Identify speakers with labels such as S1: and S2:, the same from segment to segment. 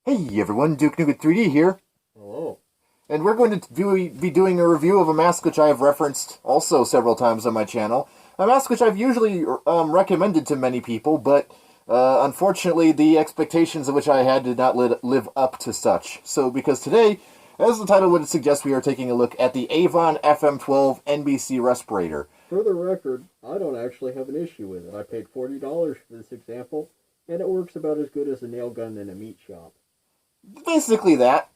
S1: Hey everyone, Duke Nougat 3D here,
S2: Hello.
S1: and we're going to be doing a review of a mask which I have referenced also several times on my channel. A mask which I've usually recommended to many people, but unfortunately the expectations of which I had did not live up to such. So because today, as the title would suggest, we are taking a look at the Avon FM-12 NBC Respirator.
S2: For the record, I don't actually have an issue with it. I paid $40 for this example, and it works about as good as a nail gun in a meat shop.
S1: Basically that.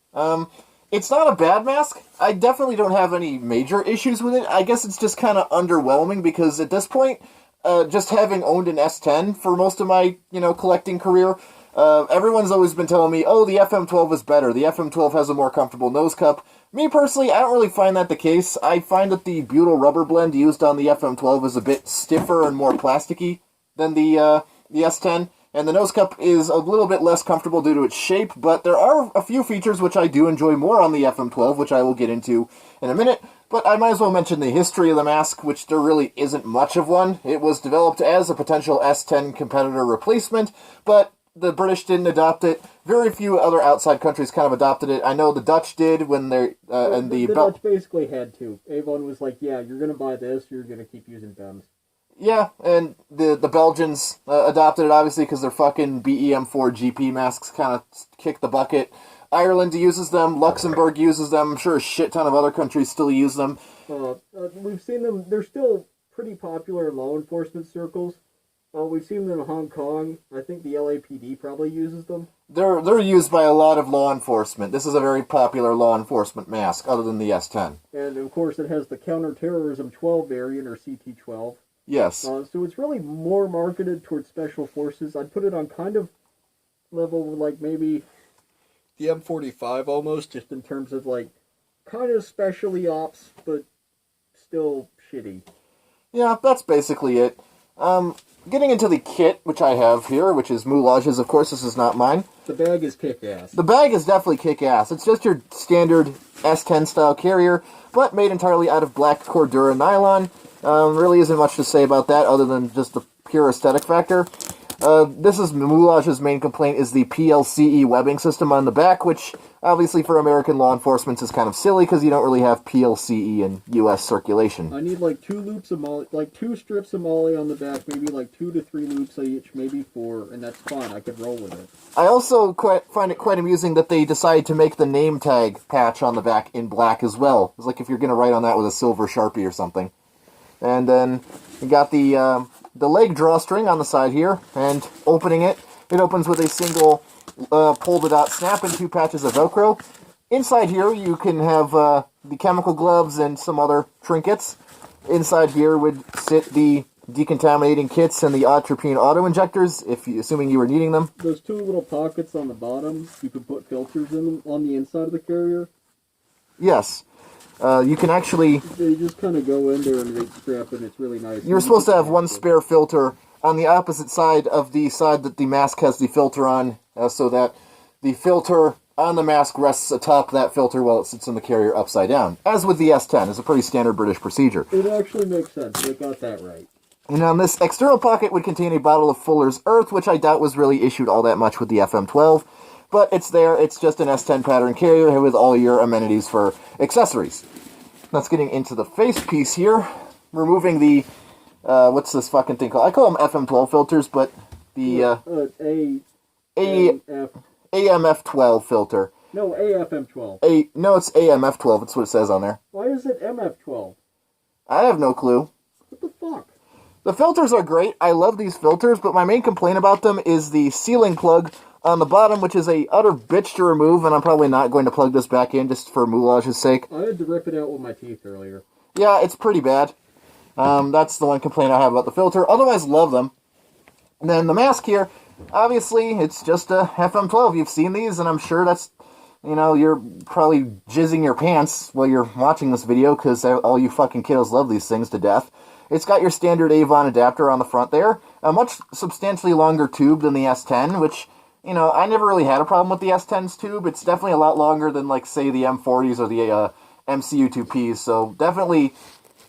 S1: It's not a bad mask. I definitely don't have any major issues with it. I guess it's just kind of underwhelming because at this point, just having owned an S10 for most of my, collecting career, everyone's always been telling me, oh, the FM-12 is better. The FM-12 has a more comfortable nose cup. Me personally, I don't really find that the case. I find that the butyl rubber blend used on the FM-12 is a bit stiffer and more plasticky than the S10. And the nose cup is a little bit less comfortable due to its shape, but there are a few features which I do enjoy more on the FM-12, which I will get into in a minute. But I might as well mention the history of the mask, which there really isn't much of one. It was developed as a potential S10 competitor replacement, but the British didn't adopt it. Very few other outside countries kind of adopted it. I know the Dutch did when they're...
S2: the Dutch basically had to. Avon was like, yeah, you're going to buy this, you're going to keep using BEMs.
S1: Yeah, and the Belgians adopted it, obviously, because their fucking BEM4 GP masks kind of kick the bucket. Ireland uses them, Luxembourg uses them, I'm sure a shit ton of other countries still use them.
S2: We've seen them, they're still pretty popular in law enforcement circles. We've seen them in Hong Kong. I think the LAPD probably uses them.
S1: They're used by a lot of law enforcement. This is a very popular law enforcement mask, other than the S10.
S2: And, of course, it has the Counterterrorism 12 variant, or CT12.
S1: Yes.
S2: So it's really more marketed towards special forces. I'd put it on kind of level with, like, maybe the M45 almost, just in terms of, like, kind of specially ops, but still shitty.
S1: Yeah, that's basically it. Getting into the kit, which I have here, which is Moulage's, of course, this is not mine.
S2: The bag is kick-ass.
S1: The bag is definitely kick-ass. It's just your standard S10 style carrier, but made entirely out of black Cordura nylon. Really isn't much to say about that other than just the pure aesthetic factor. This is Moulage's main complaint is the PLCE webbing system on the back, which obviously for American law enforcement is kind of silly because you don't really have PLCE in U.S. circulation.
S2: I need like 2 loops of molly, like 2 strips of molly on the back, maybe like 2 to 3 loops each, maybe 4, and that's fine. I could roll with it.
S1: I also find it quite amusing that they decided to make the name tag patch on the back in black as well. It's like if you're going to write on that with a silver Sharpie or something. And then you got the leg drawstring on the side here, and opening it, it opens with a single pull-to-dot snap and 2 patches of Velcro. Inside here you can have the chemical gloves and some other trinkets. Inside here would sit the decontaminating kits and the atropine auto-injectors, assuming you were needing them.
S2: Those 2 little pockets on the bottom, you can put filters in them on the inside of the carrier.
S1: Yes. You can actually...
S2: They just kind of go in there and they strap, and it's really nice.
S1: You're supposed to have one spare filter on the opposite side of the side that the mask has the filter on, so that the filter on the mask rests atop that filter while it sits in the carrier upside down. As with the S10, it's a pretty standard British procedure.
S2: It actually makes sense. They got that right.
S1: And on this external pocket would contain a bottle of Fuller's Earth, which I doubt was really issued all that much with the FM-12. But it's there, it's just an S10 pattern carrier with all your amenities for accessories. That's getting into the face piece here. Removing the, what's this fucking thing called? I call them FM-12 filters, but the, AMF-12 filter.
S2: No, AFM-12.
S1: No, it's AMF-12, that's what it says on there.
S2: Why is it MF-12?
S1: I have no clue.
S2: What the fuck?
S1: The filters are great, I love these filters, but my main complaint about them is the sealing plug on the bottom, which is a utter bitch to remove, and I'm probably not going to plug this back in just for Moulage's sake.
S2: I had to rip it out with my teeth earlier.
S1: Yeah, it's pretty bad. That's the one complaint I have about the filter. Otherwise, love them. And then the mask here, obviously, it's just a FM-12. You've seen these, and I'm sure that's, you're probably jizzing your pants while you're watching this video, because all you fucking kiddos love these things to death. It's got your standard Avon adapter on the front there, a much substantially longer tube than the S10, which... I never really had a problem with the S10's tube. It's definitely a lot longer than, like, say, the M40s or the MCU2Ps. So definitely,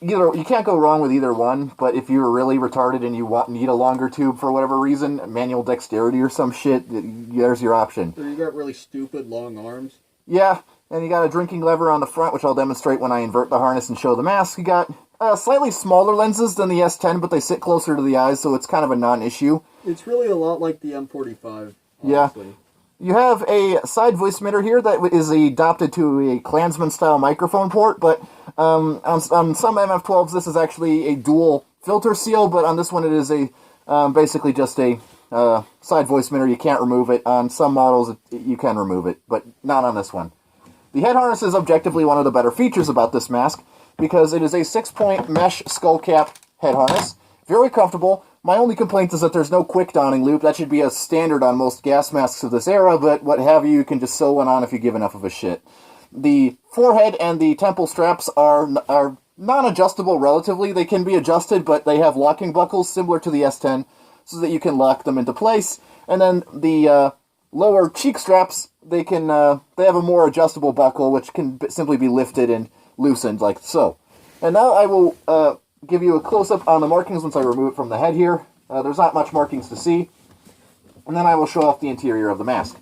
S1: you can't go wrong with either one, but if you're really retarded and you need a longer tube for whatever reason, manual dexterity or some shit, there's your option.
S2: Or you got really stupid long arms.
S1: Yeah, and you got a drinking lever on the front, which I'll demonstrate when I invert the harness and show the mask. You got slightly smaller lenses than the S10, but they sit closer to the eyes, so it's kind of a non-issue.
S2: It's really a lot like the M45, honestly.
S1: Yeah. You have a side voice emitter here that is adopted to a Klansman-style microphone port, but on some MF-12s this is actually a dual filter seal, but on this one it is basically just a side voice emitter. You can't remove it. On some models you can remove it, but not on this one. The head harness is objectively one of the better features about this mask, because it is a 6-point mesh skull cap head harness. Very comfortable. My only complaint is that there's no quick donning loop. That should be a standard on most gas masks of this era, but what have you can just sew one on if you give enough of a shit. The forehead and the temple straps are non-adjustable relatively. They can be adjusted, but they have locking buckles similar to the S10, so that you can lock them into place. And then the lower cheek straps, they have a more adjustable buckle, which can simply be lifted and loosened like so. And now I will give you a close-up on the markings once I remove it from the head here. There's not much markings to see. And then I will show off the interior of the mask.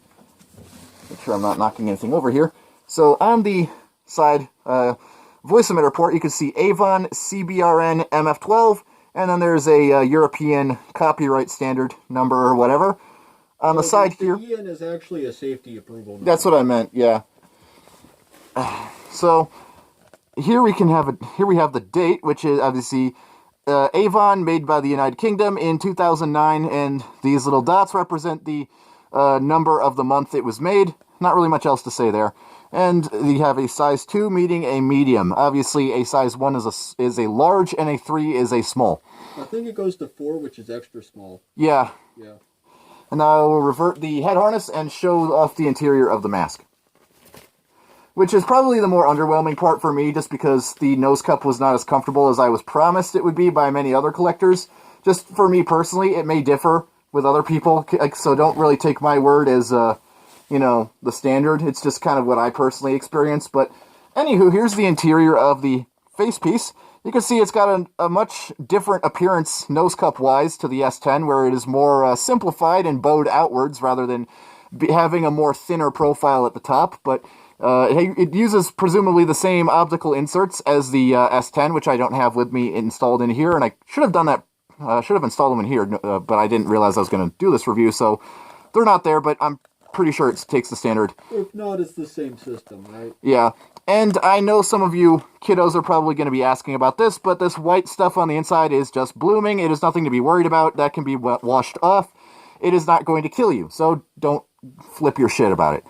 S1: Make sure I'm not knocking anything over here. So on the side voice emitter port, you can see Avon, CBRN, MF-12, and then there's a European copyright standard number or whatever. On the side here...
S2: The EN is actually a safety approval number.
S1: That's what I meant, yeah. So... Here we have the date, which is obviously Avon, made by the United Kingdom in 2009, and these little dots represent the number of the month it was made. Not really much else to say there. And you have a size 2 meeting a medium. Obviously, a size 1 is a large, and a 3 is a small.
S2: I think it goes to 4, which is extra small.
S1: Yeah.
S2: Yeah.
S1: And now I will revert the head harness and show off the interior of the mask. Which is probably the more underwhelming part for me, just because the nose cup was not as comfortable as I was promised it would be by many other collectors. Just for me personally, it may differ with other people, so don't really take my word as, the standard. It's just kind of what I personally experienced. But anywho, here's the interior of the facepiece. You can see it's got a much different appearance nose cup-wise to the S10, where it is more simplified and bowed outwards rather than having a more thinner profile at the top, but... it uses presumably the same optical inserts as the S10, which I don't have with me installed in here, and I should have done that, should have installed them in here, but I didn't realize I was going to do this review, so they're not there, but I'm pretty sure it takes the standard.
S2: If not, it's the same system, right?
S1: Yeah, and I know some of you kiddos are probably going to be asking about this, but this white stuff on the inside is just blooming. It is nothing to be worried about. That can be washed off. It is not going to kill you, so don't flip your shit about it.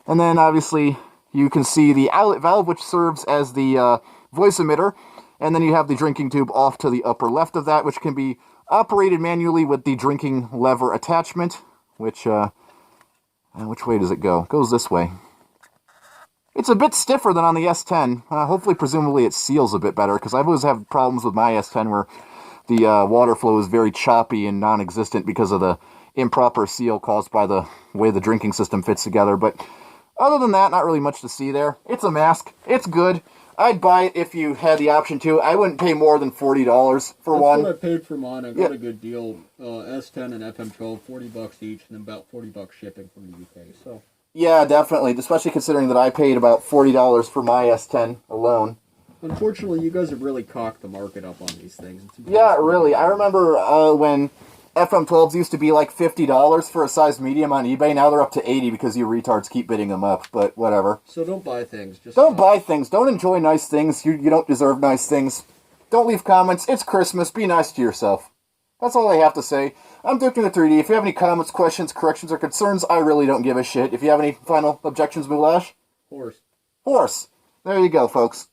S1: And then, obviously... You can see the outlet valve, which serves as the voice emitter, and then you have the drinking tube off to the upper left of that, which can be operated manually with the drinking lever attachment, which way does it go? It goes this way. It's a bit stiffer than on the S10. Hopefully, presumably, it seals a bit better, because I've always had problems with my S10 where the water flow is very choppy and non-existent because of the improper seal caused by the way the drinking system fits together, but... Other than that, not really much to see there. It's a mask. It's good. I'd buy it if you had the option to. I wouldn't pay more than $40 for one.
S2: That's what I paid for mine. I got a good deal. S10 and FM-12, $40 each, and then about $40 shipping from the UK. So.
S1: Yeah, definitely. Especially considering that I paid about $40 for my S10 alone.
S2: Unfortunately, you guys have really cocked the market up on these things.
S1: Yeah, really. I remember when FM-12s used to be like $50 for a size medium on eBay. Now they're up to $80 because you retards keep bidding them up, but whatever.
S2: So don't buy things. Just
S1: don't buy things. Don't enjoy nice things. You don't deserve nice things. Don't leave comments. It's Christmas. Be nice to yourself. That's all I have to say. I'm Duke in the 3D. If you have any comments, questions, corrections, or concerns, I really don't give a shit. If you have any final objections, Moulage?
S2: Horse.
S1: Horse. There you go, folks.